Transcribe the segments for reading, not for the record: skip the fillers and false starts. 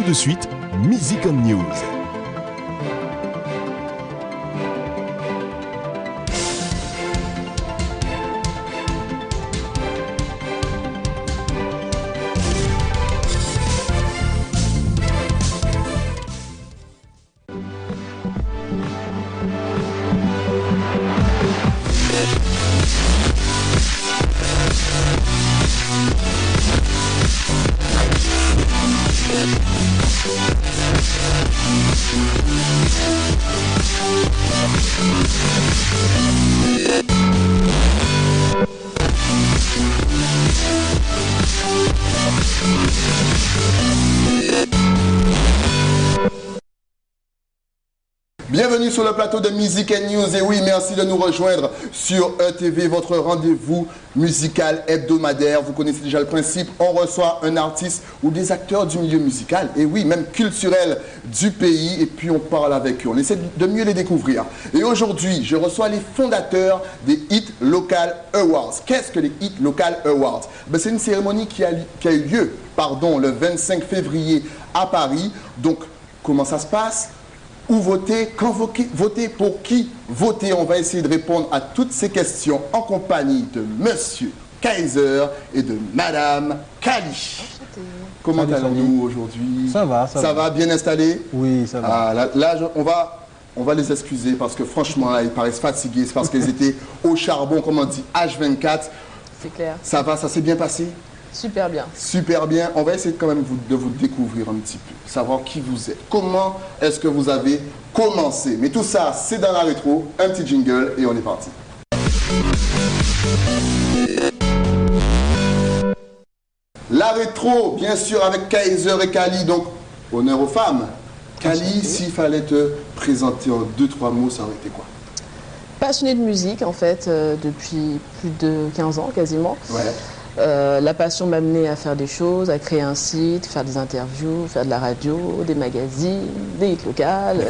de suite, Music and News. Bienvenue sur le plateau de Music and News. Et oui, merci de nous rejoindre sur ETV, votre rendez-vous musical hebdomadaire. Vous connaissez déjà le principe, on reçoit un artiste ou des acteurs du milieu musical, et oui, même culturel du pays, et puis on parle avec eux. On essaie de mieux les découvrir. Et aujourd'hui, je reçois les fondateurs des Hit Local Awards. Qu'est-ce que les Hit Local Awards? C'est une cérémonie qui a eu lieu le 25 février à Paris. Donc, comment ça se passe? Où voter? Quand voter? Pour qui voter? On va essayer de répondre à toutes ces questions en compagnie de Monsieur Kaiser et de Madame Kali. Comment allons-nous aujourd'hui? Ça va, ça va. Ça va, bien installé? Oui, ça va. On va les excuser parce que franchement, là, ils paraissent fatigués. C'est parce qu'ils étaient au charbon, comme on dit, H24. C'est clair. Ça va, ça s'est bien passé? Super bien. Super bien. On va essayer quand même de vous découvrir un petit peu, savoir qui vous êtes, comment est-ce que vous avez commencé. Mais tout ça, c'est dans la rétro, un petit jingle et on est parti. La rétro, bien sûr, avec Kaiser et Kali, donc honneur aux femmes. Kali, s'il fallait te présenter en 2-3 mots, ça aurait été quoi? Passionnée de musique, en fait, depuis plus de 15 ans, quasiment. Ouais. La passion m'a amené à faire des choses, à créer un site, faire des interviews, faire de la radio, des magazines, des hits locales.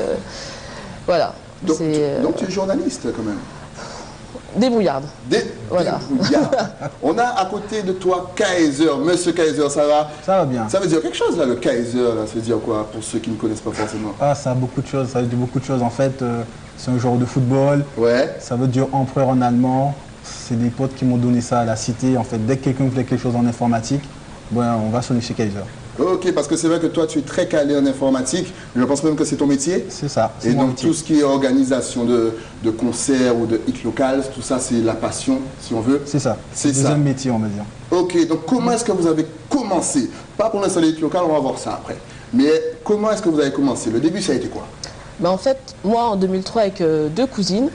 Voilà. Donc tu es journaliste quand même? Débrouillarde. Voilà. Débrouillarde. On a à côté de toi Kaiser. Monsieur Kaiser, ça va? Ça va bien. Ça veut dire quelque chose là, le Kaiser, là, ça veut dire quoi pour ceux qui ne connaissent pas forcément? Ah, ça a beaucoup de choses, ça veut dire beaucoup de choses. En fait, c'est un joueur de football. Ouais. Ça veut dire empereur en allemand. C'est des potes qui m'ont donné ça à la cité. En fait, dès que quelqu'un voulait quelque chose en informatique, on va sonner chez Kaiser. Ok, parce que c'est vrai que toi, tu es très calé en informatique. Je pense même que c'est ton métier. C'est ça. Et donc, tout ce qui est organisation de concerts ou de hit local, tout ça, c'est la passion, si on veut. C'est ça. C'est ça. Deuxième métier, on va dire. Ok, donc comment est-ce que vous avez commencé? Pas pour l'instant les hit local, on va voir ça après. Mais comment est-ce que vous avez commencé? Le début, ça a été quoi? En fait, moi, en 2003, avec deux cousines,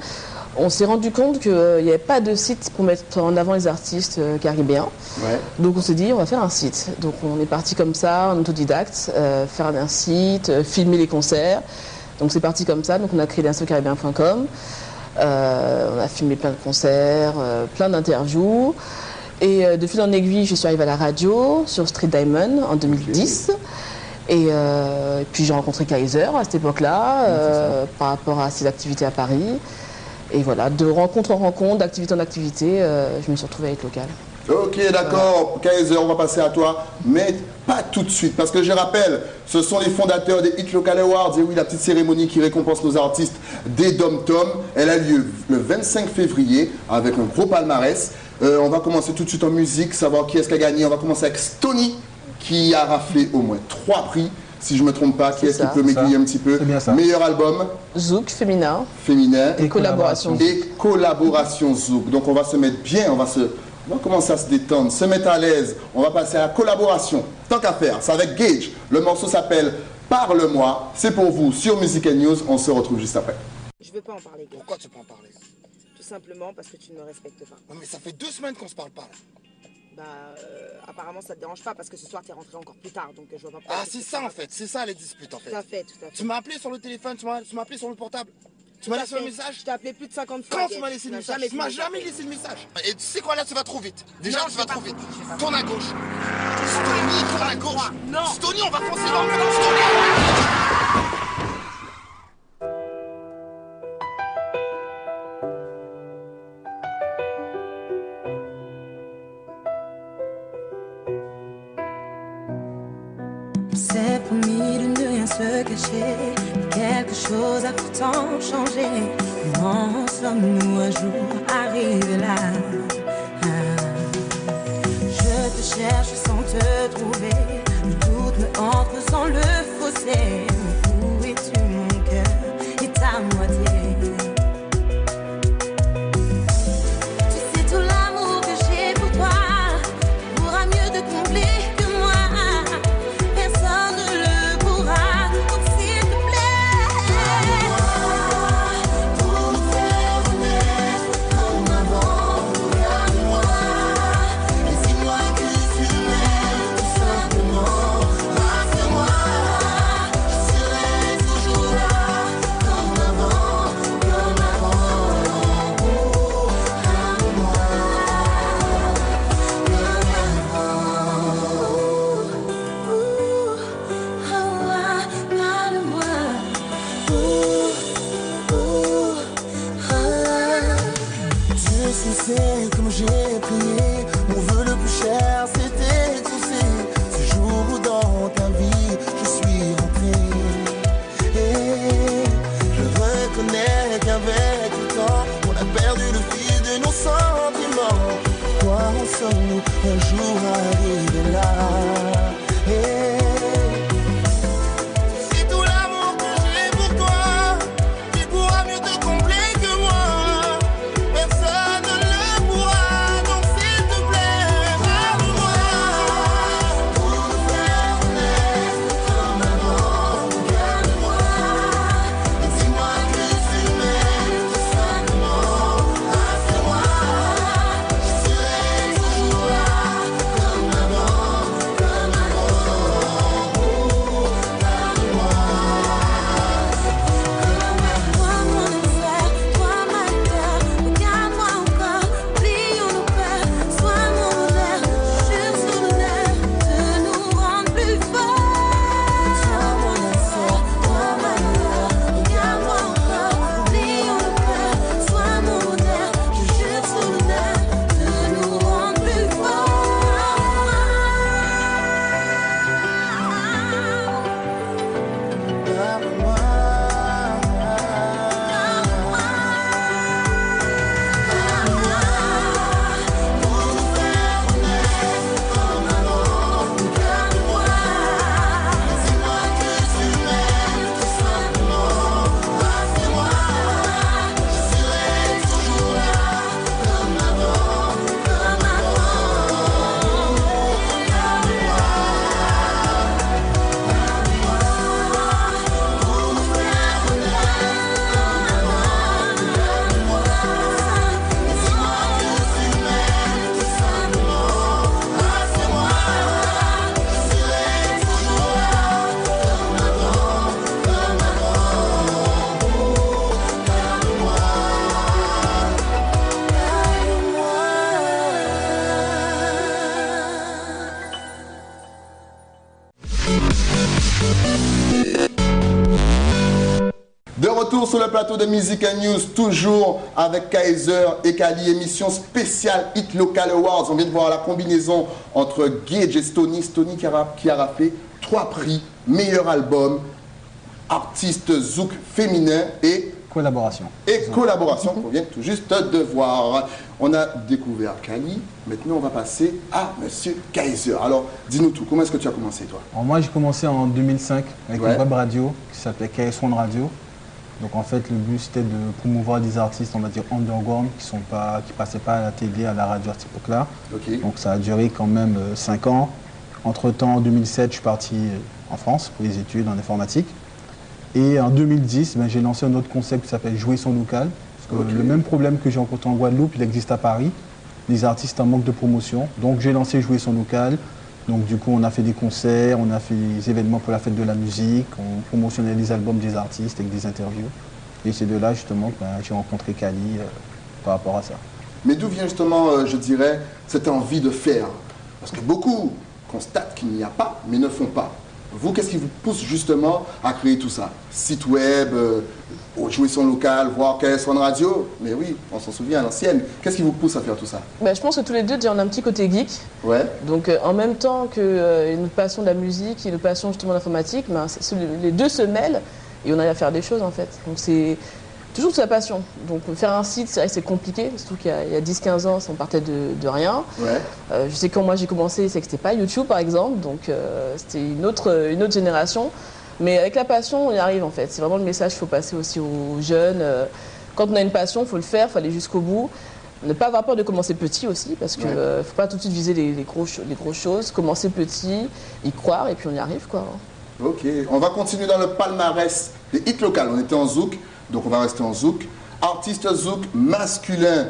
on s'est rendu compte qu'il n'y avait pas de site pour mettre en avant les artistes caribéens. Ouais. Donc on s'est dit, on va faire un site. Donc on est parti comme ça, en autodidacte, faire un site, filmer les concerts. Donc c'est parti comme ça. Donc on a créé dansecaribéen.com. On a filmé plein de concerts, plein d'interviews. Et de fil en aiguille, je suis arrivée à la radio sur Street Diamond en 2010. Okay. Et puis j'ai rencontré Kaiser à cette époque-là, par rapport à ses activités à Paris. Et voilà, de rencontre en rencontre, d'activité en activité, je me suis retrouvée avec Local. Ok, d'accord. Voilà. Kaiser, on va passer à toi, mais pas tout de suite. Parce que je rappelle, ce sont les fondateurs des Hit Local Awards. Et oui, la petite cérémonie qui récompense nos artistes des Dom Tom. Elle a lieu le 25 février avec un gros palmarès. On va commencer tout de suite en musique, savoir qui est-ce qui a gagné. On va commencer avec Stony, qui a raflé au moins 3 prix. Si je ne me trompe pas, qui est-ce qui peut m'aiguiller un petit peu? C'est bien ça. Meilleur album? Zouk, féminin. Féminin. Et collaboration. Et collaboration Zouk. Donc on va se mettre bien, on va commencer à se détendre, se mettre à l'aise. On va passer à la collaboration. Tant qu'à faire, c'est avec Gage. Le morceau s'appelle Parle-moi. C'est pour vous sur Music and News. On se retrouve juste après. Je ne veux pas en parler, Gage. Pourquoi tu peux en parler? Tout simplement parce que tu ne me respectes pas. Non mais ça fait 2 semaines qu'on se parle pas là. Apparemment ça te dérange pas parce que ce soir tu es rentré encore plus tard, donc je vois pas pourquoi. Ah c'est ça en fait, c'est ça les disputes en fait. Tout à fait, tout à fait. Tu m'as appelé sur le téléphone, tu m'as appelé sur le portable. Tu m'as laissé un message? Je t'ai appelé plus de 50 fois. Quand tu m'as laissé le message? Tu m'as jamais laissé le message. Et tu sais quoi là, tu vas trop vite. Déjà non, tu vas trop vite. Tourne à gauche. Stony, tourne à gauche. Non. Stony, on va foncer dans le mur. Stony. C'est promis se cacher, quelque chose a pourtant changé. Comment sommes-nous un jour arrivés là? Je te cherche sans te trouver, le doute me entre sans le fossé. Où es-tu mon cœur et ta moitié? Tu sais tout l'amour que j'ai pour toi pourra mieux te combler que moi. Personne ne le pourra, donc s'il te plaît, pour nous faire renaître comme avant, regarde-moi. Et dis-moi que tu m'aimes tout simplement. Rassure-moi, je serai toujours là comme avant, comme avant. Regarde-moi, Dieu sait celle comme j'ai prié. Mon vœu le plus cher c'était exaucé. Ce jour où dans ta vie je suis rentré. Et je reconnais qu'avec le temps on a perdu le fil de nos sentiments. Pourquoi en sommes-nous un jour arrivés là? C'est tout l'amour que j'ai pour toi qui pourra mieux te combler que moi. Personne ne le pourra, donc s'il te plaît, parle-moi. Pour nous faire renaître comme avant, regarde-moi. Et dis-moi que tu m'aimes tout simplement. Rassure-moi, je serai toujours là comme avant, comme avant. Parle-moi. toi mon enfer, toi ma terre, regarde-moi encore, plions nos peurs, sois mon honneur, jure sur l'honneur de nous rendre plus forts. Toi mon enfer, toi ma lueur, Regarde-moi encore, plions nos peurs, sois mon honneur, je jure sur l'honneur de nous rendre plus forts. parle-moi. Pour nous faire renaître comme avant, regarde-moi. Dis-moi que tu m'aimes tout simplement. Rassure-moi, je serai toujours là comme avant, comme Pour nous faire renaître comme avant, regarde-moi. Dis-moi que tu m'aimes tout simplement. Rassure-moi, je serai toujours là comme avant, comme De retour sur le plateau de Music and News, toujours avec Kaiser et Kali, émission spéciale Hit Local Awards. On vient de voir la combinaison entre Gage et Stony. Stony qui a raflé 3 prix, meilleur album, artiste zouk féminin et Collaboration. collaboration qu'on vient tout juste de voir. On a découvert Kali, maintenant on va passer à Monsieur Kaiser. Alors, dis-nous tout, comment est-ce que tu as commencé toi? Alors moi j'ai commencé en 2005 avec Ouais. une web radio qui s'appelait KS1 Radio. Donc en fait le but c'était de promouvoir des artistes, on va dire underground, qui passaient pas à la télé, à la radio à cette époque-là. Ok. Donc ça a duré quand même 5 ans. Entre-temps, en 2007, je suis parti en France pour les études en informatique. Et en 2010, j'ai lancé un autre concept qui s'appelle Jouer son local. Parce que Ok. le même problème que j'ai rencontré en Guadeloupe, il existe à Paris. Les artistes en manque de promotion. Donc j'ai lancé Jouer son local. Donc du coup, on a fait des concerts, on a fait des événements pour la fête de la musique, on promotionnait les albums des artistes avec des interviews. Et c'est de là justement que j'ai rencontré Kali par rapport à ça. Mais d'où vient justement, je dirais, cette envie de faire? Parce que beaucoup constatent qu'il n'y a pas, mais ne font pas. Vous, qu'est-ce qui vous pousse justement à créer tout ça? Site web, jouer son local, voir quelle est son radio? Mais oui, on s'en souvient à l'ancienne. Qu'est-ce qui vous pousse à faire tout ça? Ben, je pense que tous les deux, déjà, on a un petit côté geek. Ouais. Donc en même temps qu'une passion de la musique et une passion justement de l'informatique, ben, les deux se mêlent et on arrive à faire des choses en fait. Donc c'est toujours sa passion. Donc faire un site, c'est vrai que c'est compliqué, surtout qu'il y a 10-15 ans, on partait de rien. Ouais. Je sais que quand moi j'ai commencé, c'est que c'était pas YouTube par exemple, donc c'était une autre génération. Mais avec la passion, on y arrive en fait. C'est vraiment le message qu'il faut passer aussi aux jeunes. Quand on a une passion, il faut le faire, il faut aller jusqu'au bout. Ne pas avoir peur de commencer petit aussi, parce qu'il ne faut pas tout de suite viser les grosses choses. Commencer petit, y croire, et puis on y arrive quoi. Ok, on va continuer dans le palmarès des hits locaux. On était en zouk, donc on va rester en zouk. Artiste zouk masculin,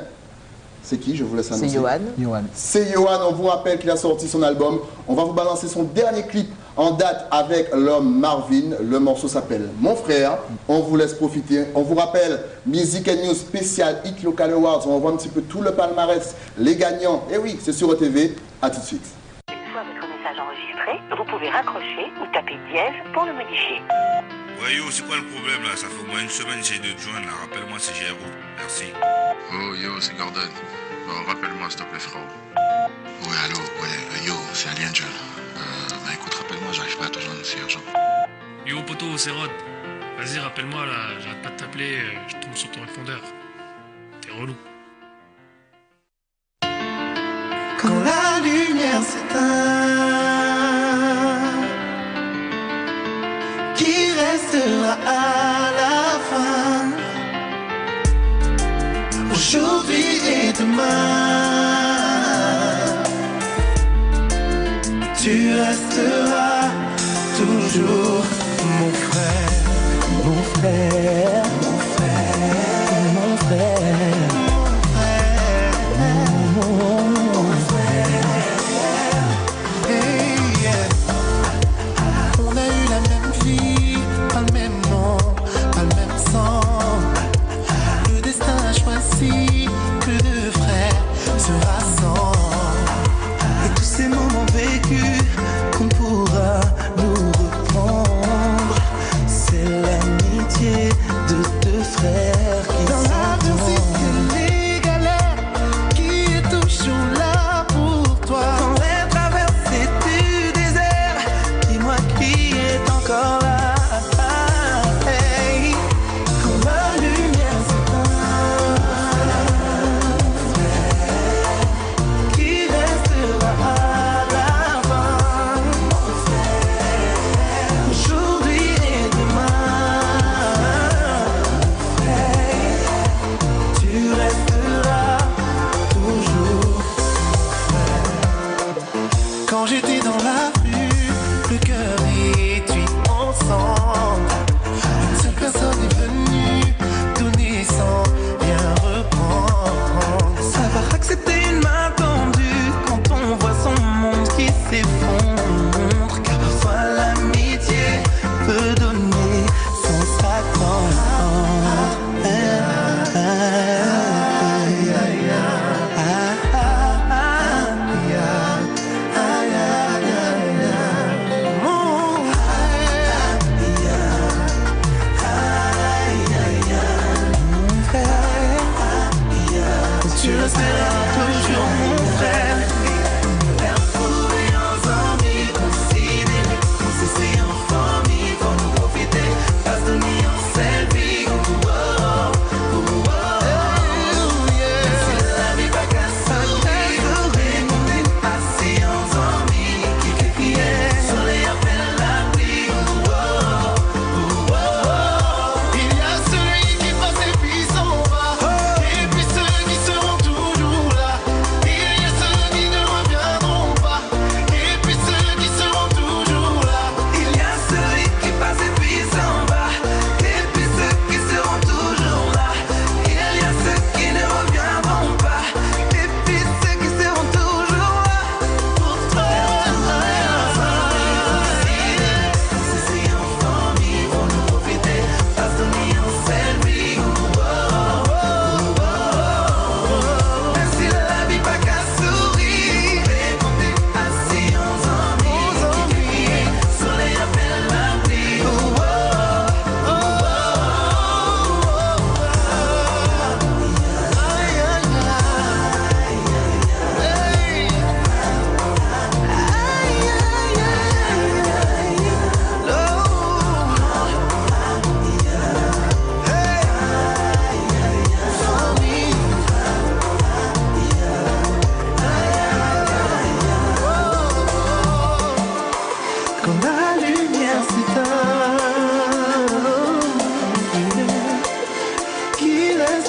c'est qui? Je vous laisse annoncer. C'est Yohan. Yohan. C'est Yohan, on vous rappelle qu'il a sorti son album. On va vous balancer son dernier clip en date avec l'homme Marvin. Le morceau s'appelle Mon Frère. On vous laisse profiter. On vous rappelle, Music and News spécial Hit Local Awards. On voit un petit peu tout le palmarès, les gagnants. Et oui, c'est sur ETV. À tout de suite. Une fois votre message enregistré, vous pouvez raccrocher ou taper dièse pour le modifier. Ouais yo, c'est quoi le problème là? Ça fait au moins une semaine que j'essaie de te joindre là. Rappelle-moi, c'est GRO. Merci. Oh yo, c'est Gordon. Bon, rappelle-moi s'il te plaît frérot. Ouais, allô, ouais, yo, c'est Ali Angel. Bah écoute, rappelle-moi, j'arrive pas à te joindre, c'est urgent. Yo poto, c'est Rod. Vas-y, rappelle-moi là, j'arrête pas de t'appeler, je tombe sur ton répondeur. T'es relou. Quand la lumière s'éteint, qui restera à la fin? Aujourd'hui et demain, tu resteras toujours mon frère, mon frère, mon frère, mon frère. On a eu la même vie, pas le même nom, pas le même sang. Le destin a choisi que deux frères se rassemblent. Et tous ces moments vécus qu'on pourra nous reprendre, c'est l'amitié de deux frères qui dans l'adversité, les galères, qui est toujours là pour toi. Quand les traversées du désert, dis-moi qui est encore là. Hey, quand la lumière s'éteint, qui restera à la fin? Aujourd'hui et demain, tu resteras toujours. Quand j'étais dans la rue, le cœur et tu ensemble, une seule personne est venue donner sans rien reprendre. Savoir accepter une main tendue quand on voit son monde qui s'effondre. Car parfois l'amitié peut donner sans s'attendre.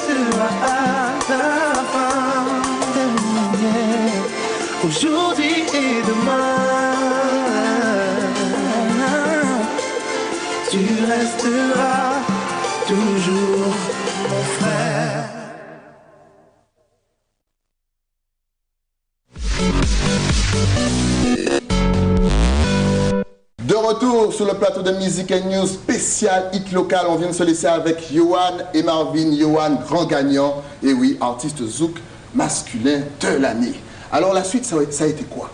restera à la fin. Aujourd'hui et demain, tu resteras toujours mon frère. De retour sur le plateau de Music & News spécial hit local, on vient de se laisser avec Yohan et Marvin. Yohan, grand gagnant, et oui, artiste zouk masculin de l'année. Alors la suite, ça a été quoi?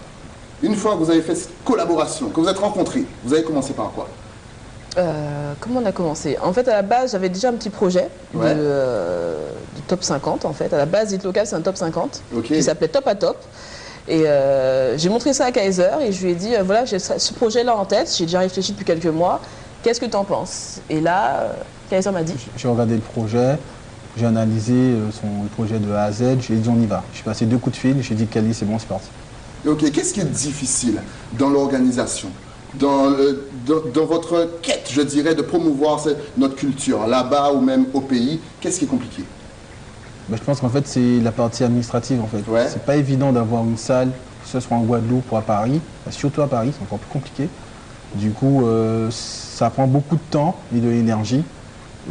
Une fois que vous avez fait cette collaboration, que vous êtes rencontrés, vous avez commencé par quoi? Comment on a commencé? En fait, à la base, j'avais déjà un petit projet du top 50. En fait, à la base, hit local, c'est un top 50 qui s'appelait Top à Top. Et j'ai montré ça à Kaiser et je lui ai dit voilà, j'ai ce projet-là en tête, j'ai déjà réfléchi depuis quelques mois. Qu'est-ce que tu en penses? Et là, Kaiser m'a dit. J'ai regardé le projet, j'ai analysé le projet de A à Z, j'ai dit on y va. J'ai passé 2 coups de fil, j'ai dit Kali, c'est bon, c'est parti. Ok, qu'est-ce qui est difficile dans l'organisation, dans votre quête, je dirais, de promouvoir notre culture, là-bas ou même au pays? Qu'est-ce qui est compliqué? Ben, je pense qu'en fait, c'est la partie administrative. En fait. C'est pas évident d'avoir une salle, que ce soit en Guadeloupe ou à Paris. Surtout à Paris, c'est encore plus compliqué. Du coup, ça prend beaucoup de temps et de l'énergie.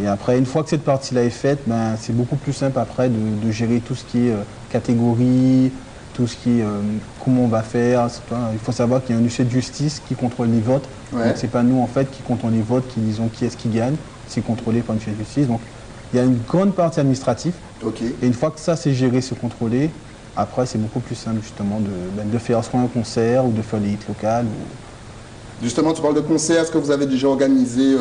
Et après, une fois que cette partie-là est faite, ben, c'est beaucoup plus simple après de gérer tout ce qui est catégorie, tout ce qui est comment on va faire. Il faut savoir qu'il y a un huissier de justice qui contrôle les votes. Donc c'est pas nous en fait qui comptons les votes, qui disons qui est-ce qui gagne. C'est contrôlé par un huissier de justice. Donc il y a une grande partie administrative. Et une fois que ça c'est géré, c'est contrôlé, après c'est beaucoup plus simple justement de faire soit un concert ou de faire des hits locales. Justement, tu parles de concerts. Est-ce que vous avez déjà organisé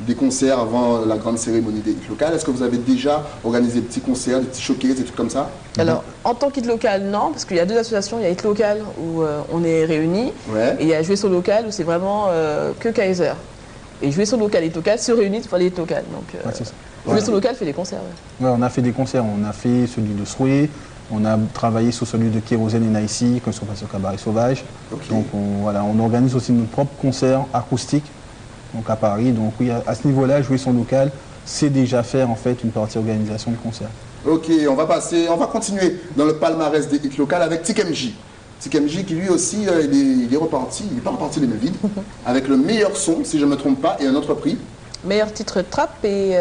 des concerts avant la grande cérémonie des hits locales? Est-ce que vous avez déjà organisé des petits concerts, des petits showcases, des trucs comme ça? Alors, en tant qu'hit local, non, parce qu'il y a 2 associations. Il y a hit local où on est réunis, et il y a jouer sur local où c'est vraiment que Kaiser. Et jouer sur local et hit local se réunissent pour les hits locales. Donc, jouer sur local fait des concerts. Ouais, on a fait des concerts. On a fait celui de Souhait. On a travaillé sur celui de Kérosène et Naïsi, quand ils sont passés au Cabaret Sauvage. Donc on organise aussi notre propre concert acoustique donc à Paris. Donc oui, à ce niveau-là, jouer son local, c'est déjà faire en fait une partie organisation de concert. Ok, on va continuer dans le palmarès des hits locales avec TikMJ. TikMJ qui lui aussi, il est reparti, il n'est pas reparti les mains vides, avec le meilleur son, si je ne me trompe pas, et un autre prix. Meilleur titre trap et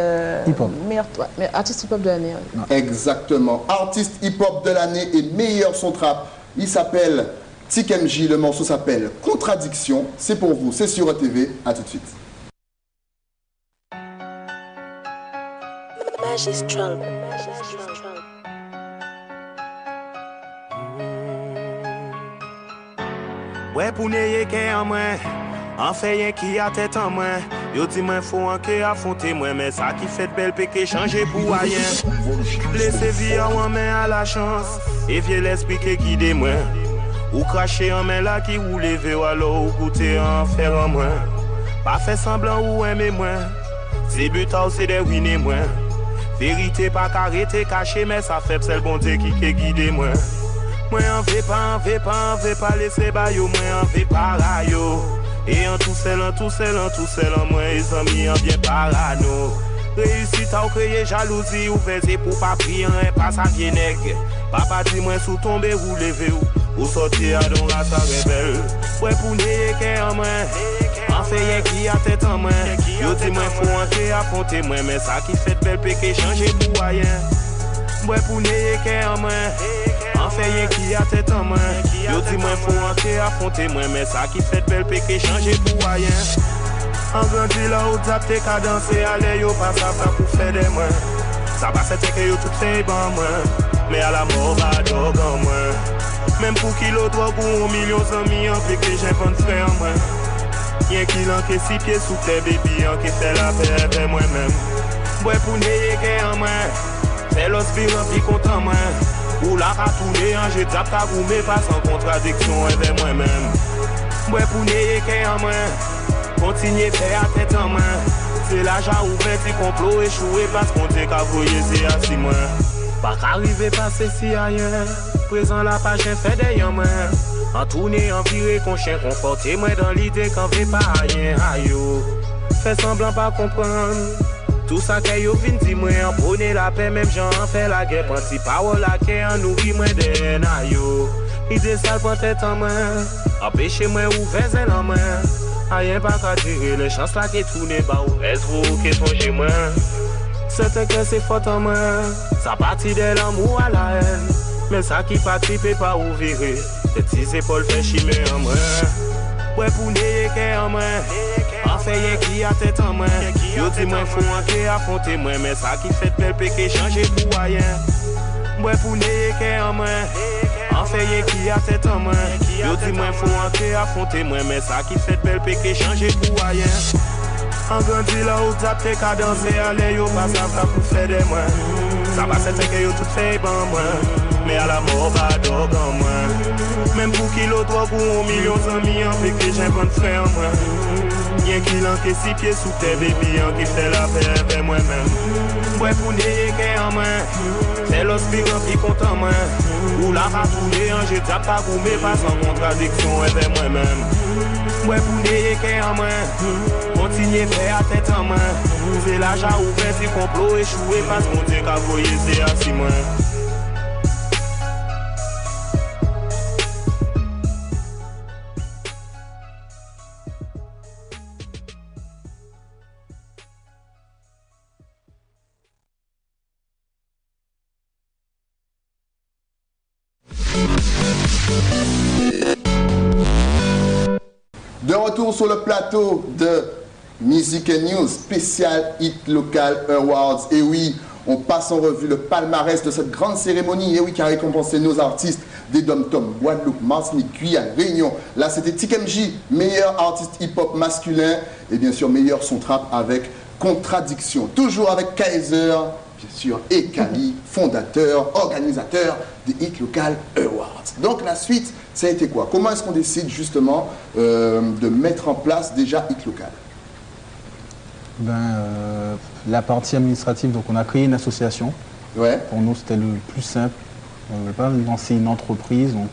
meilleur artiste hip-hop de l'année. Exactement. Artiste hip-hop de l'année et meilleur son trap. Il s'appelle TikMJ, le morceau s'appelle Contradiction. C'est pour vous, c'est sur ETV. À tout de suite. Magistral. Ouais, pour n'ayez qu'un moi, en fait, y'a qui a tête en moi. Yo dis moi faut enquer affronter moi, mais ça qui fait de belle péché changer pour rien. Laissez vie en main à la chance, et viens l'expliquer guider moi. Ou cracher en main là qui ou lever ou alors ou goûter en faire en moi. Pas fait semblant ou aimer moi, c'est but c'est de ruiner moi. Vérité pas carrété caché, mais ça fait c'est le bon Dieu qui guide moi. Moi en veux pas laisser bayo, moi en veux pas rayo. Et en tout seul, moi les amis en bien parano. Réussite à créer jalousie ou veiller pour pas prier, pas ça bien nègre. Papa dit moi sous tomber ou lever ou sortir à don la sa rebelle. Ouais pour n'ayez qu'un moi, en fait y'a qui a tête en moi. Yo dis moi faut entrer affronter moi, mais ça qui fait de belle péché changer pour rien. Ouais pour n'ayez qu'un moi. En fait, y'a qui a tête en main. Yo dis moi faut entrer affronter moi, mais ça qui fait de belle péché changer pour rien. En grandi là où t'as qu'à danser, allez yo pas ça pour faire des mains. Ça va c'était que yo tout fait bon moi, mais à la mort va dog en moi. Même pour kilo drogue ou 1 million d'amis en péché j'ai pas de frère en moi. Y'a qui l'enquête 6 pieds sous tes bébés en qui fait la paix avec moi-même. Ouais pour n'ayez qu'un en moi, c'est l'hospice rempli content moi. Ou la ratourner, je tape ta roue, mais pas sans contradiction avec moi-même. Ouais, pour n'ayez qu'un en moi, continuez faire la tête en main. C'est l'argent ouvert, si complot échoué, parce qu'on dit qu'à voyer, c'est assis moi. Pas qu'arriver passer si ailleurs, présent la page, fait des en main. En tourner, en virer, qu'on chien conforté, moi dans l'idée qu'on veut pas rien, aïe. Fais semblant pas comprendre. Tout ça que yo vin di mwen, an prône la paix, même j'en fait la guerre. Panti parole la ke an nourri mwen de na yo. Ide sal prend tête en main, empêche moi ouvert zèl en main. Rien pas qu'à tirer, les chances là qui tourne bas ou est vous qui songe moi. C'est que c'est faute en main, ça partit de l'amour à la haine. Mais ça qui participe pas ou virer, les petites épaules fait chimer en main. Ouais pour n'ayez qu'un en main, en fait y'a qui a tête en main. Yo dis moi faut manquer affronter moi, mais ça qui fait belle péché changer pour rien. Ouais pour n'ayez qu'un en main, en fait y'a qui a tête en main. Yo dis moi faut manquer affronter moi, mais ça qui fait belle péché changer pour rien. En grandi là où t'as t'es qu'à danser, allez yo pas ça pour faire des moi. Ça va c'est que yo tout fait bon moi. Mais à la mort pas d'orgue en moi. Même pour kilo drogue ou 1 million d'amis en fait que j'ai bon frère en moi. Y'a qui l'enque 6 pieds sous terre baby en qui fait la paix avec moi-même. Ouais pour n'ayez qu'un en main, c'est l'aspirant qui compte en main. Ou la ratourner en j'ai tape pas gourmet pas sans contradiction avec moi-même. Ouais pour n'ayez qu'un en main, continuez faire à tête en main. C'est l'âge à ouvert si complot échoué parce qu'on dit qu'à voyer c'est assis moins. De retour sur le plateau de Music and News, spécial Hit Local Awards. Et oui, on passe en revue le palmarès de cette grande cérémonie. Et oui, qui a récompensé nos artistes des Dom-Tom, Guadeloupe, Martinique, Guyane, Réunion. Là, c'était TKMJ, meilleur artiste hip-hop masculin. Et bien sûr, meilleur son trap avec Contradiction. Toujours avec Kaiser, bien sûr, et Kali, fondateur, organisateur des Hit Local Awards. Donc la suite, ça a été quoi? Comment est-ce qu'on décide justement de mettre en place déjà Hit Local? La partie administrative, donc on a créé une association. Ouais. Pour nous, c'était le plus simple. On ne voulait pas lancer une entreprise, donc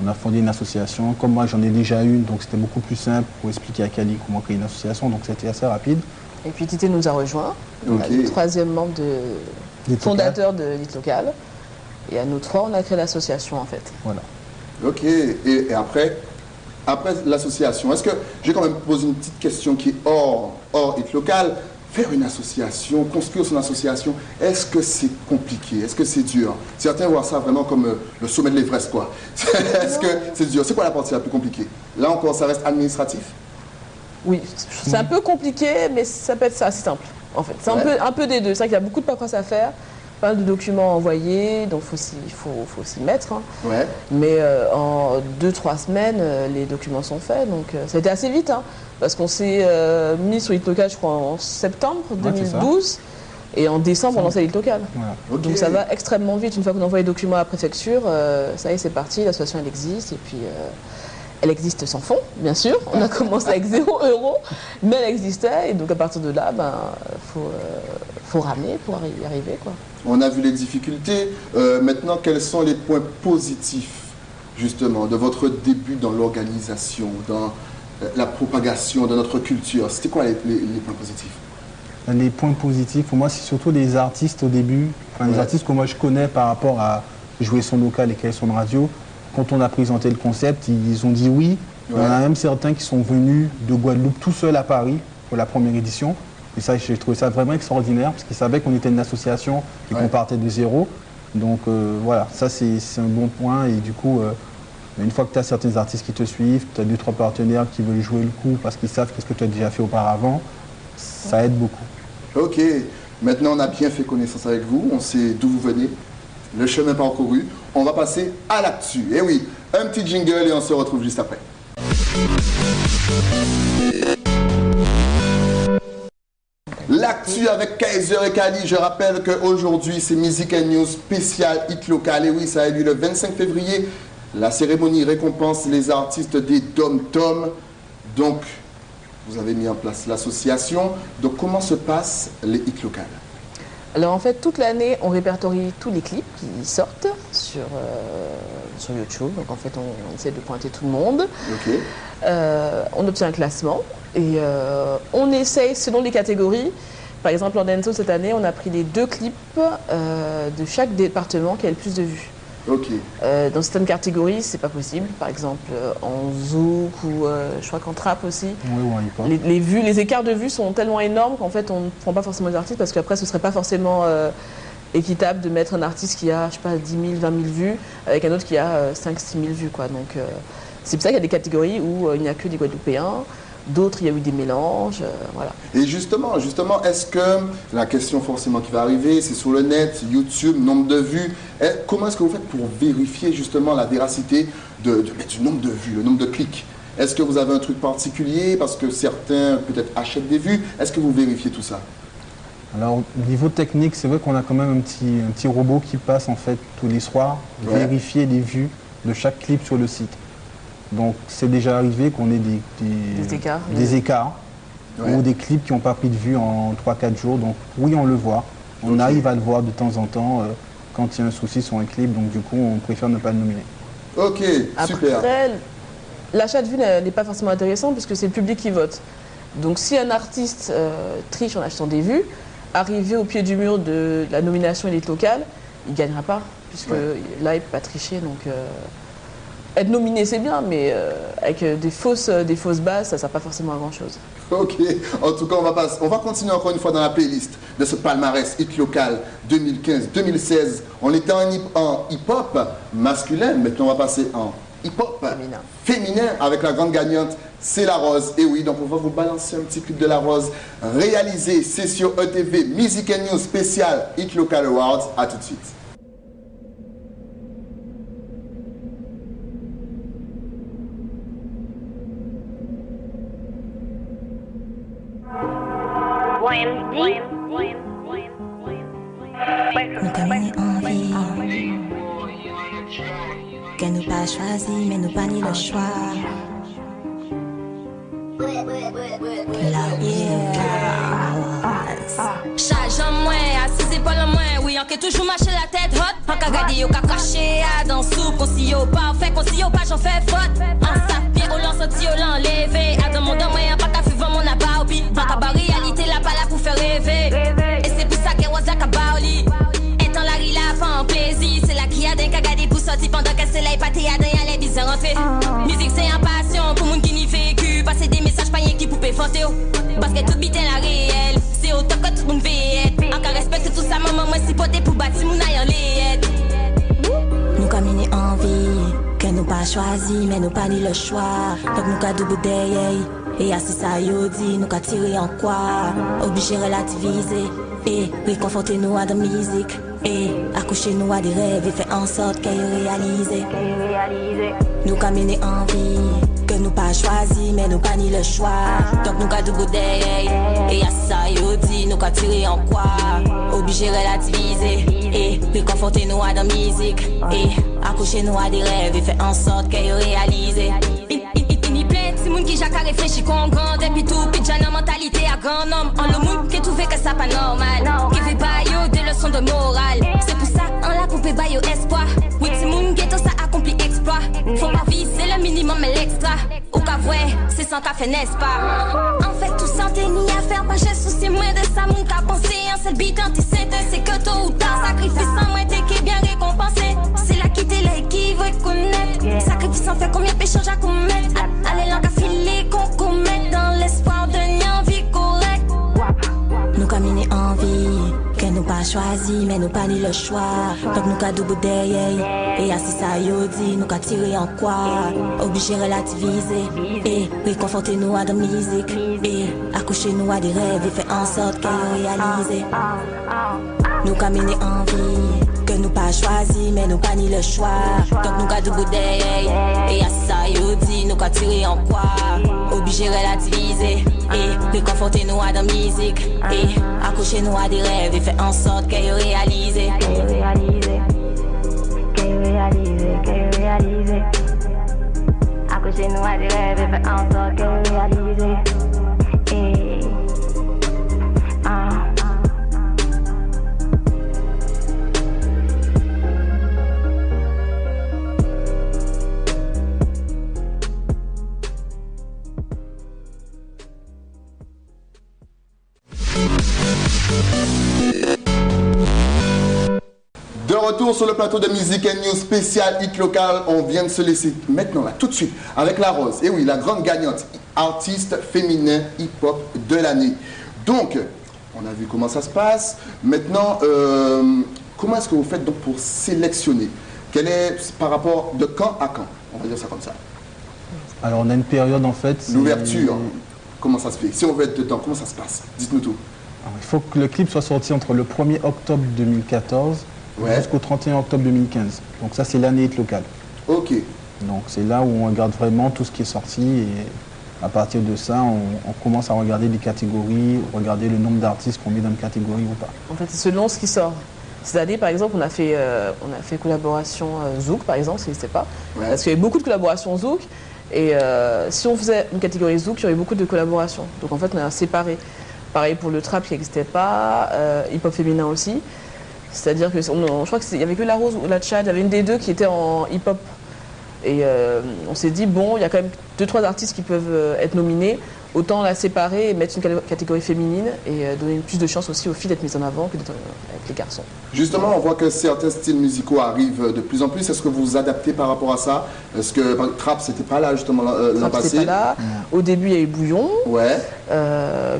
on a fondé une association. Comme moi, j'en ai déjà une, donc c'était beaucoup plus simple pour expliquer à Kali comment créer une association, donc c'était assez rapide. Et puis Tité nous a rejoint, le troisième membre fondateur de Hit Local. Et à nous trois, on a créé l'association en fait. Voilà. Ok, et après l'association, est-ce que, je vais quand même poser une petite question qui est hors Hit Local. Faire une association, construire son association, est-ce que c'est compliqué? Est-ce que c'est dur? Certains voient ça vraiment comme le sommet de l'Everest, quoi. Est-ce que c'est dur? C'est quoi la partie la plus compliquée? Là encore, ça reste administratif? Oui, c'est un peu compliqué, mais ça peut être assez simple, en fait. C'est un peu des deux. C'est vrai qu'il y a beaucoup de paperasse à faire, pas mal de documents à envoyer, donc il faut s'y mettre. Hein. Ouais. Mais en 2-3 semaines, les documents sont faits, donc ça a été assez vite, hein, parce qu'on s'est mis sur Hit Local, je crois, en septembre 2012, et en décembre, on lançait Hit Local. Voilà. Okay. Donc ça va extrêmement vite. Une fois qu'on envoie les documents à la préfecture, ça y est, c'est parti, l'association elle existe, et puis... elle existe sans fonds, bien sûr. On a commencé avec 0 €, mais elle existait. Et donc, à partir de là, faut ramer pour y arriver, quoi. On a vu les difficultés. Maintenant, quels sont les points positifs, justement, de votre début dans l'organisation, dans la propagation de notre culture? C'était quoi les points positifs? Les points positifs, pour moi, c'est surtout les artistes au début. Enfin, les artistes que moi, je connais par rapport à jouer son local et créer son radio. Quand on a présenté le concept, ils ont dit oui. Ouais. Il y en a même certains qui sont venus de Guadeloupe tout seuls à Paris pour la première édition. Et ça, j'ai trouvé ça vraiment extraordinaire parce qu'ils savaient qu'on était une association et qu'on partait de zéro. Donc voilà, ça c'est un bon point. Et du coup, une fois que tu as certains artistes qui te suivent, tu as 2-3 partenaires qui veulent jouer le coup parce qu'ils savent qu'est-ce que tu as déjà fait auparavant, ça aide beaucoup. Ok, maintenant on a bien fait connaissance avec vous, on sait d'où vous venez. Le chemin parcouru, on va passer à l'actu. Et oui, un petit jingle et on se retrouve juste après. L'actu avec Kaiser et Kali. Je rappelle qu'aujourd'hui, c'est Music and News spécial Hit Local. Et oui, ça a eu lieu le 25 février. La cérémonie récompense les artistes des Dom-Tom. Donc, vous avez mis en place l'association. Donc, comment se passent les Hit Locales? Alors en fait, toute l'année, on répertorie tous les clips qui sortent sur YouTube. Donc en fait, on essaie de pointer tout le monde. On obtient un classement et on essaye, selon les catégories, Par exemple, en Denso, cette année, on a pris les 2 clips de chaque département qui a le plus de vues. Ok. Dans certaines catégories, c'est pas possible. Par exemple, en zouk ou je crois qu'en trap aussi. Oui, ou en hip-hop. Les écarts de vues sont tellement énormes qu'en fait, on ne prend pas forcément les artistes parce qu'après, ce serait pas forcément équitable de mettre un artiste qui a, je sais pas, 10 000, 20 000 vues avec un autre qui a 5 000, 6 000 vues, quoi. Donc, c'est pour ça qu'il y a des catégories où il n'y a que des Guadeloupéens. D'autres, il y a eu des mélanges, voilà. Et justement, est-ce que la question forcément qui va arriver, c'est sur le net, YouTube, nombre de vues. Comment est-ce que vous faites pour vérifier justement la véracité du nombre de vues, le nombre de clics? Est-ce que vous avez un truc particulier parce que certains peut-être achètent des vues? Est-ce que vous vérifiez tout ça? Alors, au niveau technique, c'est vrai qu'on a quand même un petit robot qui passe en fait tous les soirs, vérifier les vues de chaque clip sur le site. Donc, c'est déjà arrivé qu'on ait des écarts ou des clips qui n'ont pas pris de vue en 3-4 jours. Donc, oui, on le voit. On arrive à le voir de temps en temps quand il y a un souci sur un clip. Donc, du coup, on préfère ne pas le nominer. Ok, super. Après, l'achat de vues n'est pas forcément intéressant puisque c'est le public qui vote. Donc, si un artiste triche en achetant des vues, arrivé au pied du mur de la nomination élite locale, il ne gagnera pas puisque là, il ne peut pas tricher. Donc, être nominé, c'est bien, mais avec des fausses bases, ça ne sert pas forcément à grand-chose. Ok, en tout cas, on va continuer encore une fois dans la playlist de ce palmarès hit local 2015-2016. On était en hip-hop masculin, maintenant on va passer en hip-hop féminin avec la grande gagnante, c'est La Rose. Et oui, donc on va vous balancer un petit clip de La Rose réalisé, c'est sur ETV Music & News spécial Hit Local Awards. À tout de suite. Nous communions envie que nous pas choisi, mais nous pas ni le choix. Charge en moins, assis épaules en moins. Oui, on peut toujours marcher la tête hot. On peut garder yo ka caché à dans sous. Qu'on si yo pas, fait qu'on si yo pas, j'en fais faute. En sac, pied au lance, senti au l'enlevé. À dans mon don, moi, pas qu'à vivre mon abaobi. Pas qu'à réalité, là, pas là pour faire rêver. Et c'est pour ça qu'elle was like a baoli. Étant la rila, pas en plaisir. C'est là qu'il y a des cas gardés pour sortir pendant qu'elle se l'a épaté. Y'a des y'a les bizarres rentrés. Musique, c'est en passion pour moun qui n'y vécu. Passer des messages, pas y'en qui poupée fanter. Parce que tout bite est la réelle. C'est autant que tout le monde veille. Encore respecte tout ça, maman, moi si poté pour bâtir mon aïe en l'aide. Nous communions envie que nous pas choisi, mais nous pas ni le choix. Donc nous ka double derrière. Et assis ça yo dit, nous ka tirer en quoi. Obligé relativiser et réconforter nous à de musique. Et accoucher nous à des rêves et faire en sorte qu'elle réalise. Nous communions envie que nous pas choisi, mais nous pas ni le choix. Donc nous ka double derrière. Et assis ça yo dit, nous ka tirer en quoi. Obligé relativiser et réconforter nous à de musique. Et accoucher nous à des rêves et faire en sorte qu'elle réalise. Ni plein de monde qui j'ai qu'à réfléchir qu'on grand depuis tout puis j'ai une mentalité à grand homme. En le monde qui trouve que ça pas normal, qui fait pas yo des leçons de morale. C'est pour ça on la coupe pas yo espoir. Oui tout monde qui ça accompli exploit. Faut pas vivre c'est le minimum mais l'extra. Ou qu'à vrai c'est sans café n'est-ce pas? En fait tout santé ni à faire pas j'ai souci moins de ça mon qu'a pensé un seul bit anti-sainte c'est que tôt ou tard sacrifice sans moins t'es qui bien récompensé. C'est là qui t'es là qui veut connaître. Sacrifice sans faire combien péché j'ai commettre. Allez l'en filer qu'on commette dans l'espoir de une vie correcte. Nous communions envie que nous pas choisi, mais nous pas ni le choix. Donc nous ka double derrière. Et assis ça yo dit, nous ka tirer en quoi. Obligé relativiser et réconforter nous à de musique. Et accoucher nous à des rêves et faire en sorte qu'elle réalise. Nous communions envie que nous pas choisi, mais nous pas ni le choix. Donc nous ka double derrière. Et assis ça yo dit, nous ka tirer en quoi. Obligé relativiser et réconforter nous à de musique. Et accoucher nous à des rêves et faire en sorte qu'elle réalise. Qu'elle réalise. Accoucher nous à des rêves et faire en sorte qu'elle réalise. Et retour sur le plateau de Music & News spécial hit local. On vient de se laisser maintenant, là, tout de suite, avec la Rose. Et oui, la grande gagnante, artiste féminin hip-hop de l'année. Donc, on a vu comment ça se passe. Maintenant, comment est-ce que vous faites donc pour sélectionner? Quel est par rapport de quand à quand? On va dire ça comme ça. Alors, on a une période en fait. L'ouverture, comment ça se fait? Si on veut être dedans, comment ça se passe? Dites-nous tout. Alors, il faut que le clip soit sorti entre le 1er octobre 2014 jusqu'au 31 octobre 2015. Donc ça, c'est l'année hit locale. Ok. Donc c'est là où on regarde vraiment tout ce qui est sorti et à partir de ça, on commence à regarder les catégories, regarder le nombre d'artistes qu'on met dans une catégorie ou pas. En fait, c'est selon ce qui sort. Cette année, par exemple, on a fait collaboration Zouk, par exemple, ça n'existait pas. Ouais. Parce qu'il y avait beaucoup de collaborations Zouk. Et si on faisait une catégorie Zouk, il y aurait beaucoup de collaborations. Donc en fait, on a séparé. Pareil pour le trap qui n'existait pas, hip-hop féminin aussi. C'est-à-dire que je crois qu'il n'y avait que la Rose ou la Tchad, il y avait une des deux qui était en hip-hop. Et on s'est dit, bon, il y a quand même 2-3 artistes qui peuvent être nominés. Autant la séparer et mettre une catégorie féminine et donner plus de chance aussi aux filles d'être mises en avant que d'être avec les garçons. Justement, on voit que certains styles musicaux arrivent de plus en plus. Est-ce que vous vous adaptez par rapport à ça? Est-ce que le trap, c'était pas là justement l'an passé? C'était pas là. Au début, il y a eu Bouillon, ouais.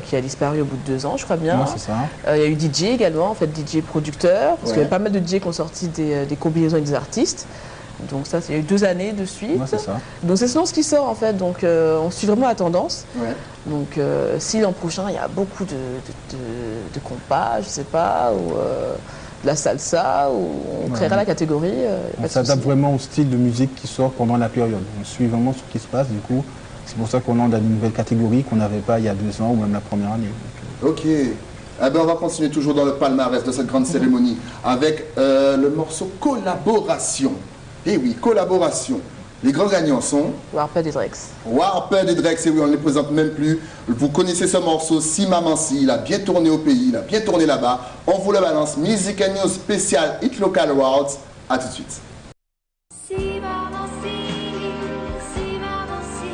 Qui a disparu au bout de 2 ans, je crois bien. Ouais, c'est ça. Il y a eu DJ également, en fait, DJ producteur, parce qu'il y avait pas mal de DJ qui ont sorti des combinaisons avec des artistes. Donc ça, il y a eu 2 années de suite. Ouais, c'est ça. Donc c'est selon ce qui sort en fait. Donc on suit vraiment la tendance. Ouais. Donc si l'an prochain il y a beaucoup de compas, je sais pas, ou de la salsa, ou on créera la catégorie. On s'adapte vraiment au style de musique qui sort pendant la période. On suit vraiment ce qui se passe. Du coup, c'est pour ça qu'on a une nouvelle catégorie qu'on n'avait pas il y a 2 ans ou même la première année. Donc, ok. Eh ben, on va continuer toujours dans le palmarès de cette grande cérémonie avec le morceau Collaboration. Eh oui, collaboration. Les grands gagnants sont Warped et Drex. Warped et Drex, et oui, on ne les présente même plus. Vous connaissez ce morceau, Si Maman Si, il a bien tourné au pays, il a bien tourné là-bas. On vous le balance, Music & News spécial Hit Local Awards. A tout de suite. Si maman si, si maman si,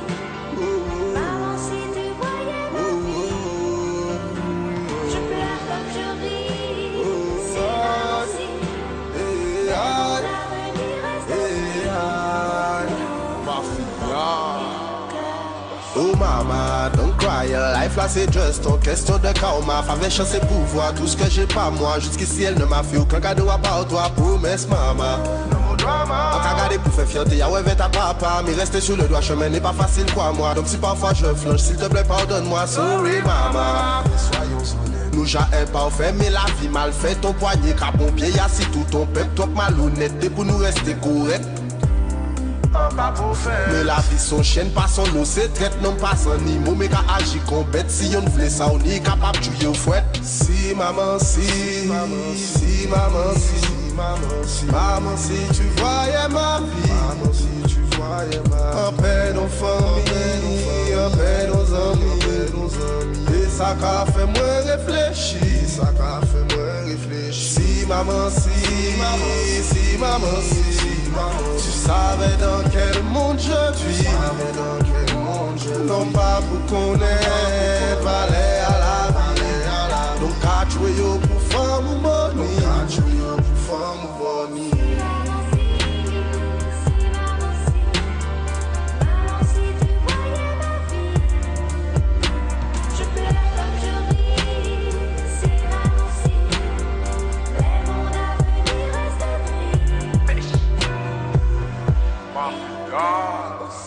maman si tu voyais ma vie, je pleure comme je ris. Si maman si, mon avenir reste Oh mama, don't cry, life là c'est juste une question de karma. Fallait chance et pouvoir, tout ce que j'ai pas moi. Jusqu'ici elle ne m'a fait aucun cadeau à part toi, promesse mama. En qu'à garder pour faire fierté, y'a ouais ta papa. Mais rester sur le doigt chemin n'est pas facile quoi moi. Donc si parfois je flanche, s'il te plaît pardonne-moi, sorry mama. Nous j'ai imparfait, mais la vie mal fait. Ton poignet capon pied, y'a si tout ton peuple, toi malhonnête, t'es pour nous rester correct. Mais la vie son chaîne, pas son eau, c'est traite, non pas son niveau. Mais qu'à agir qu'on bête, si on voulait ça, on est capable de jouer au fouet. Si maman, si, si maman, si, maman, si tu voyais ma vie, maman, si tu voyais ma vie, en paix nos familles, en paix nos amis, et ça qu'a fait moi réfléchir, ça qu'a fait moi réfléchir. Si maman, si maman, si. Tu savais dans quel monde je vis, non pas pour connaître, palais à la vie. Donc à jouer pour femme ou money,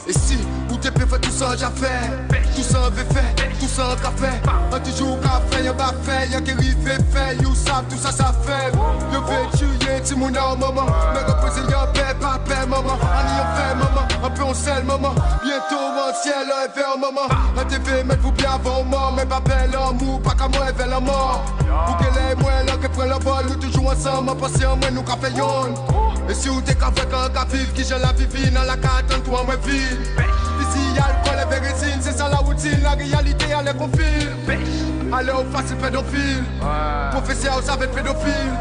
Et si, ou t'es fait tout ça j'ai fait, tout ça avait fait, tout ça qu'a fait. Un petit jour qu'a fait, y'a pas fait, y'a qui rive fait, you savent tout ça ça fait. Yo fait tuer, ti mon âme maman, mais reposer y'a paix, pas paix maman. On y a fait maman, un peu on sel maman. Bientôt mon ciel est vers maman. La TV met vous bien avant mort, mais pas belle l'amour, pas qu'à moi vers la mort. Pour qu'elle est moi là, qu'elle prenne le vol, nous toujours ensemble, passer en moi nous qu'a fait yon. Et si vous t'es qu'à faire qu'un vivre, qui j'ai la vie dans la carte, en toi, moi ville. Ici y'a le col et vérésine, c'est ça la routine, la réalité elle est confine. Allez au facile pédophile, professeur vous savez pédophile.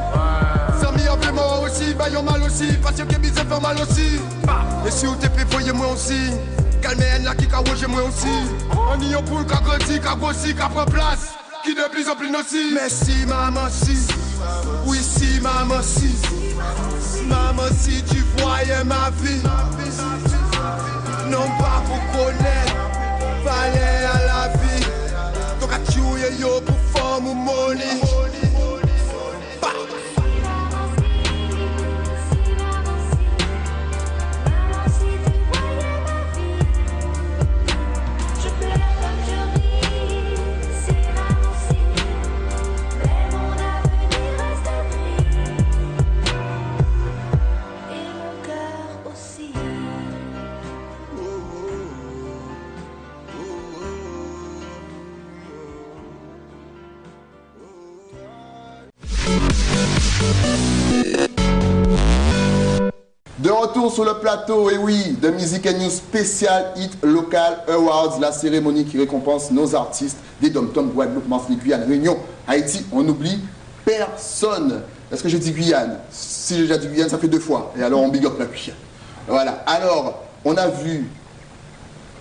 Samy en fait moi aussi, bah y'en mal aussi, parce que qui fait mal aussi. Et si vous t'es fait voyez-moi aussi, calmez là qui qu'a rogé moi aussi. On y a pour qu'a grandi, qu'a grossi, qu'a prend place, qui de plus en plus nocif. Merci maman si. Oui, si, maman, si. Maman, si tu voyais ma vie. Non pas pour connaître, fallait à la vie. Donc à tuer yo pour forme ou money. De retour sur le plateau, et oui, de Music & News Special Hit Local Awards, la cérémonie qui récompense nos artistes des Dom-Tom, Guadeloupe, Martinique, Guyane, Réunion, Haïti. On n'oublie personne. Est-ce que j'ai dit Guyane? Si j'ai déjà dit Guyane, ça fait 2 fois. Et alors on big up la Guyane. Voilà. Alors, on a vu,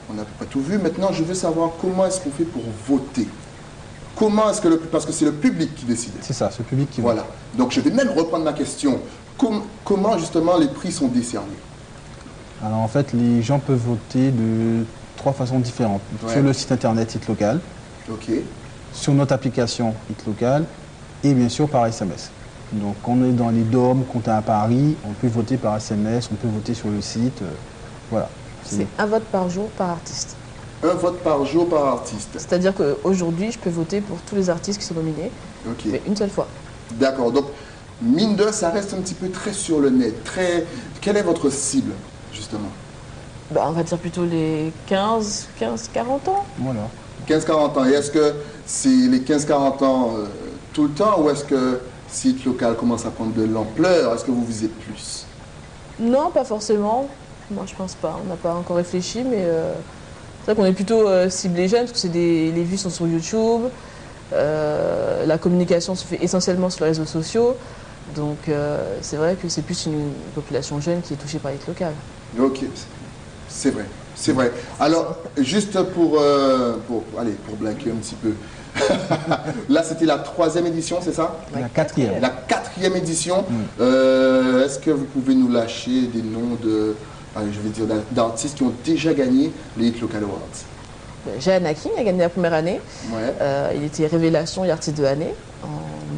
on n'a pas tout vu. Maintenant, je veux savoir comment est-ce qu'on fait pour voter. Comment est-ce que parce que c'est le public qui décide. C'est ça, c'est le public qui Voilà. Donc je vais même reprendre ma question. Comment justement les prix sont décernés? Alors en fait, les gens peuvent voter de 3 façons différentes. Ouais. Sur le site internet Hit Local, sur notre application Hit Local et bien sûr par SMS. Donc quand on est dans les DOM, qu'on est à Paris, on peut voter par SMS, on peut voter sur le site. Voilà. C'est un vote par jour par artiste. Un vote par jour par artiste. C'est-à-dire qu'aujourd'hui, je peux voter pour tous les artistes qui sont nominés, mais une seule fois. D'accord. Donc, mine de, ça reste un petit peu très sur le net. Quelle est votre cible, justement? On va dire plutôt les 15-40 ans. Voilà. 15-40 ans. Et est-ce que c'est les 15-40 ans tout le temps, ou est-ce que si Hit Local commence à prendre de l'ampleur, est-ce que vous visez plus? Non, pas forcément. Moi, je pense pas. On n'a pas encore réfléchi, mais c'est vrai qu'on est plutôt ciblé jeunes, parce que les vues sont sur YouTube. La communication se fait essentiellement sur les réseaux sociaux. Donc, c'est vrai que c'est plus une population jeune qui est touchée par Hit Local. Ok, c'est vrai. C'est vrai. Alors, juste pour blaguer un petit peu. Là, c'était la 3e édition, c'est ça? La 4e. La 4e édition. Est-ce que vous pouvez nous lâcher des noms d'artistes qui ont déjà gagné les Hit Local Awards? Jehan Hakim a gagné la première année. Ouais. Il était révélation et artiste de l'année en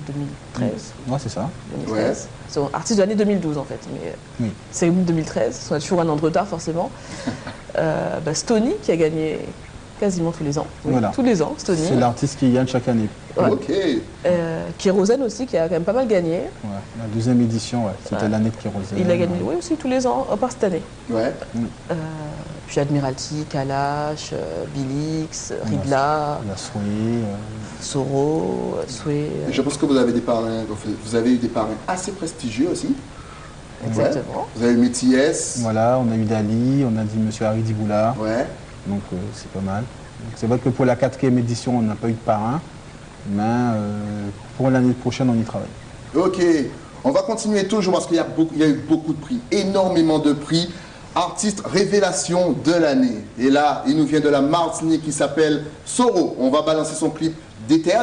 2013. Ouais, c'est ça. 2013. C'est artiste de l'année 2012 en fait, mais c'est 2013. On a toujours un an de retard forcément. Stony qui a gagné quasiment tous les ans. Oui, voilà. Tous les ans, Stony. C'est l'artiste qui gagne chaque année. Ouais. Ok. Kérosène aussi qui a quand même pas mal gagné. Ouais. La 2e édition, c'était l'année de Kérosène. Il a gagné aussi tous les ans, à part cette année. Ouais. Puis Admiralty, Kalash, Bilix, Ribla, Soro, Sway. Je pense que vous avez vous avez eu des parrains assez prestigieux aussi. Exactement. Ouais. Vous avez eu Métis. Voilà, on a eu Dali, on a dit M. Harry Diboula. Ouais. Donc c'est pas mal. C'est vrai que pour la 4e édition, on n'a pas eu de parrain, mais pour l'année prochaine, on y travaille. Ok, on va continuer toujours parce qu'il y a eu beaucoup de prix, énormément de prix. Artiste révélation de l'année. Et là, il nous vient de la Martinique qui s'appelle Soro. On va balancer son clip Déter.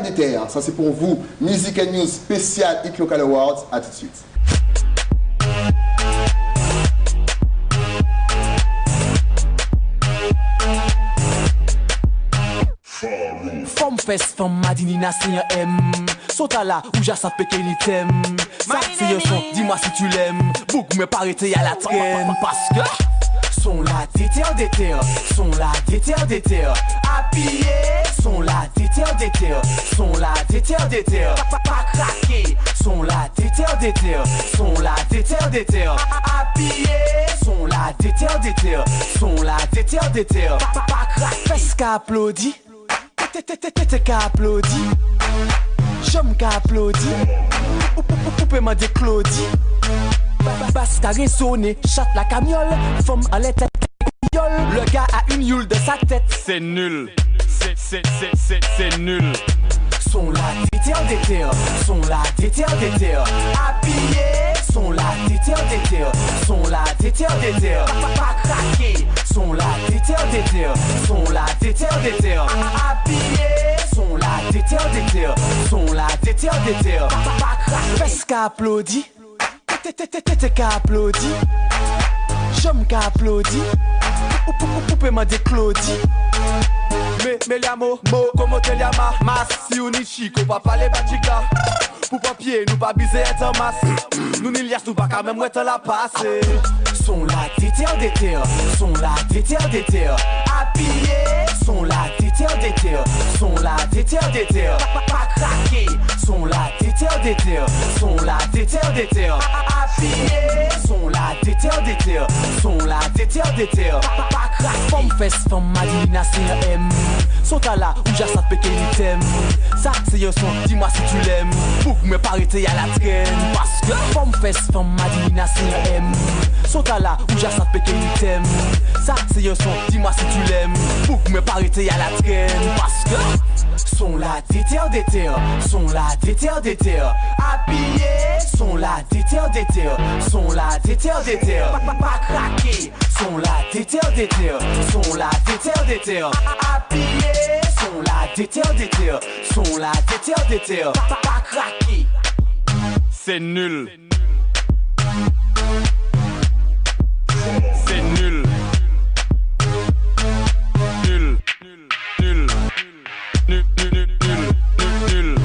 Ça c'est pour vous. Music & News spécial Hit Local Awards. À tout de suite. Femme fes, femme madini na se yon M. Sota la ou jasa peke ni tem. Sa se yon son, dis-moi si tu l'aimes. Bouk me parete à la traîne. Parce que son la déter. Son la déter. Appuyé. Son la déter. Son la déter. Pas craqué. Son la déter. Son la déter. Appuyé. Son la déter. Son la déter. Pas craqué. Fes ka applaudi. T'es qu'à applaudir, j'aime qu'à applaudir, ou peut m'en dire Claudie. Basse qu'à résonner, chatte la camiole, femme à la tête, le gars a une youle de sa tête, c'est nul, c'est nul. Son la déter, son la déter, appuyé, son la déter, son la déter, pas craqué, son la déter, son la déter, appuyé, son la déter, déter, son la déter, fes ka applaudi, t'es ka applaudi, j'aime ka applaudi, poupe m'a dit Claudie. Me liamo, como te llama, mas si ou ni chico, pa pale batika. Pour papier, nous pas biser être en masse. Nous n'y lias, nous pas quand même être la passe. Son la déter, son la déter, habillé. Son la déter, son la déter, pas craqué. Son la déter, son la déter, habillé. Son la déter, son la déter, pas craqué. Femme fesse, femme madina, c'est un M. Son là où j'ai ça péché l'item. Ça c'est un son, dis-moi si tu l'aimes. Pour me pariter à la traîne. Parce que femme fesse, femme madina, c'est un M. Son là où j'ai ça péché l'item. Ça c'est un son, dis-moi si tu l'aimes. Pour me pariter à la traîne. Parce que son la déter, son la déter, habillé. Son la déter, son la déter, pas craqué. Son la déter, son la déter, habillé. Son la déter, son la déter, pas craqué. C'est nul. C'est nul. Nul. Nul. Nul. Nul. Nul.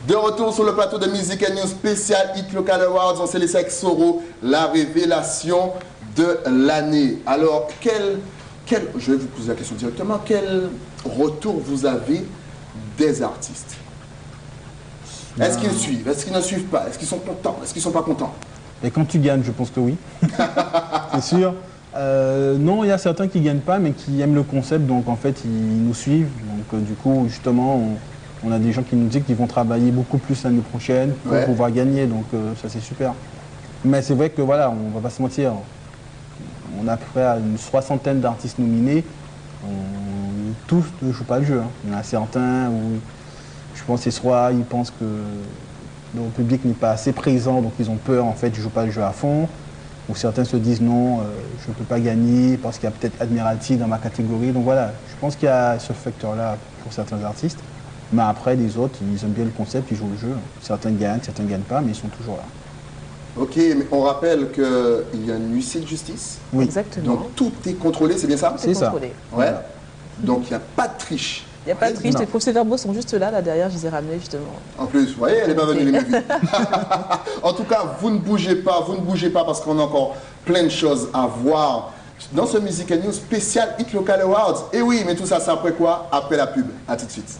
De retour sur le plateau de Music and News spécial Hit Local Awards, on s'est laissé avec Soro, la révélation de l'année. Alors, je vais vous poser la question directement, quel retour vous avez des artistes? Est-ce qu'ils suivent? Est-ce qu'ils ne suivent pas? Est-ce qu'ils sont contents? Est-ce qu'ils ne sont pas contents? Et quand tu gagnes, je pense que oui. C'est sûr. Non, il y a certains qui ne gagnent pas, mais qui aiment le concept, donc en fait, ils nous suivent. Donc du coup, justement, on a des gens qui nous disent qu'ils vont travailler beaucoup plus l'année prochaine pour pouvoir gagner, donc ça c'est super. Mais c'est vrai que voilà, on va pas se mentir, on a à peu près une 60aine d'artistes nominés, tous ne jouent pas le jeu. Il y en a certains où je pense que soit ils pensent que le public n'est pas assez présent, donc ils ont peur, en fait, ils ne jouent pas le jeu à fond. Ou certains se disent non, je ne peux pas gagner parce qu'il y a peut-être Admiralty dans ma catégorie. Donc voilà, je pense qu'il y a ce facteur-là pour certains artistes. Mais après, les autres, ils aiment bien le concept, ils jouent le jeu. Certains gagnent, certains ne gagnent pas, mais ils sont toujours là. Ok, mais on rappelle qu'il y a une huissier de justice. Oui. Exactement. Donc tout est contrôlé, c'est bien ça? C'est ça. Ouais. Voilà. Donc il n'y a pas de triche. Il n'y a pas de triche, les procès-verbaux sont juste là derrière, je les ai ramenés justement. En plus, vous voyez, elle n'est pas venue les médias. En tout cas, vous ne bougez pas parce qu'on a encore plein de choses à voir dans ce Music and News spécial Hit Local Awards. Et oui, mais tout ça, c'est après quoi? Après la pub. À tout de suite.